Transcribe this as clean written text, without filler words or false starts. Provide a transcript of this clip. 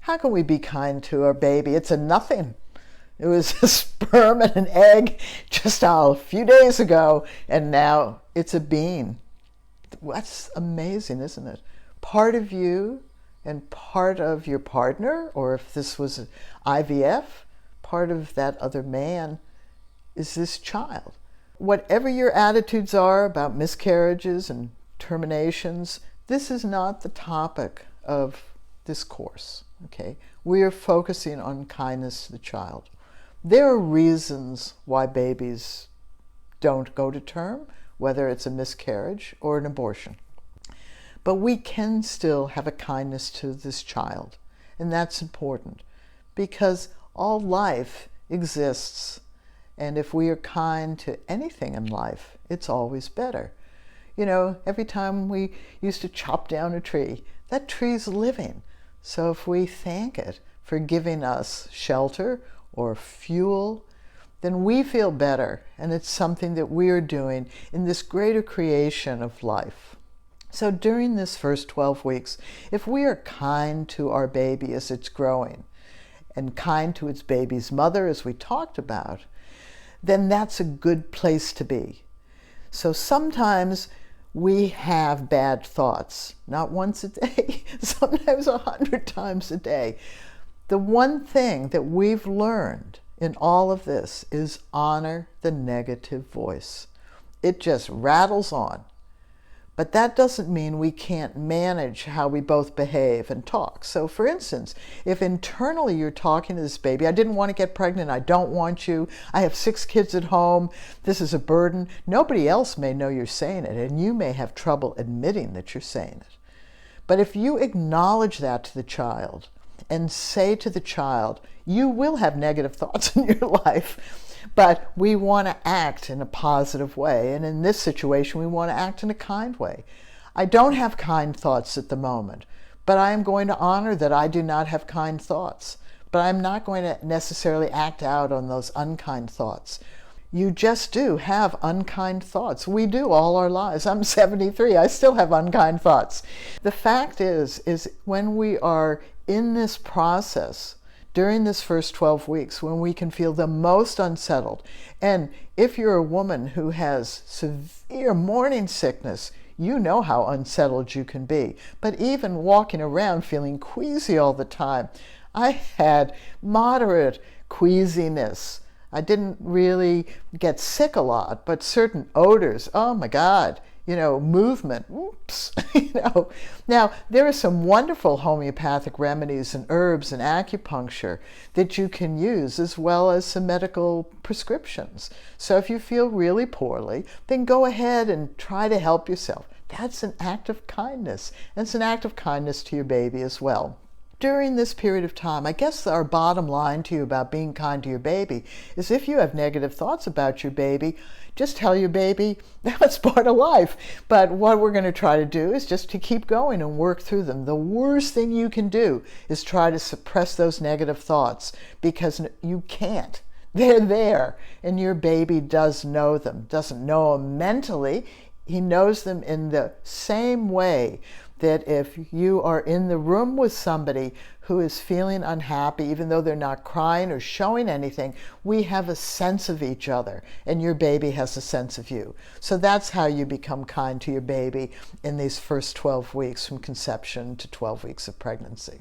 How can we be kind to our baby? It's a nothing. It was a sperm and an egg just a few days ago, and now it's a being. That's amazing, isn't it? Part of you and part of your partner, or if this was IVF, part of that other man is this child. Whatever your attitudes are about miscarriages and terminations, this is not the topic of this course, okay? We are focusing on kindness to the child. There are reasons why babies don't go to term, whether it's a miscarriage or an abortion. But we can still have a kindness to this child, and that's important because all life exists, and if we are kind to anything in life, it's always better. You know, every time we used to chop down a tree, that tree's living. So if we thank it for giving us shelter or fuel, then we feel better, and it's something that we are doing in this greater creation of life. So during this first 12 weeks, if we are kind to our baby as it's growing, and kind to its baby's mother, as we talked about, then that's a good place to be. So sometimes we have bad thoughts, not once a day, sometimes 100 times a day. The one thing that we've learned in all of this is honor the negative voice. It just rattles on. But that doesn't mean we can't manage how we both behave and talk. So for instance, if internally you're talking to this baby, I didn't want to get pregnant, I don't want you, I have 6 kids at home, this is a burden, nobody else may know you're saying it, and you may have trouble admitting that you're saying it. But if you acknowledge that to the child and say to the child, you will have negative thoughts in your life, but we want to act in a positive way. And in this situation, we want to act in a kind way. I don't have kind thoughts at the moment, but I am going to honor that I do not have kind thoughts. But I'm not going to necessarily act out on those unkind thoughts. You just do have unkind thoughts. We do all our lives. I'm 73. I still have unkind thoughts. The fact is when we are in this process, during this first 12 weeks, when we can feel the most unsettled, and if you're a woman who has severe morning sickness, you know how unsettled you can be. But even walking around feeling queasy all the time, I had moderate queasiness. I didn't really get sick a lot, but certain odors, oh my God, movement, oops, Now, there are some wonderful homeopathic remedies and herbs and acupuncture that you can use, as well as some medical prescriptions. So if you feel really poorly, then go ahead and try to help yourself. That's an act of kindness, and it's an act of kindness to your baby as well. During this period of time, I guess our bottom line to you about being kind to your baby is if you have negative thoughts about your baby, just tell your baby that's part of life. But what we're going to try to do is just to keep going and work through them. The worst thing you can do is try to suppress those negative thoughts, because you can't. They're there, and your baby does know them. Doesn't know them mentally. He knows them in the same way that if you are in the room with somebody who is feeling unhappy, even though they're not crying or showing anything, we have a sense of each other, and your baby has a sense of you. So that's how you become kind to your baby in these first 12 weeks from conception to 12 weeks of pregnancy.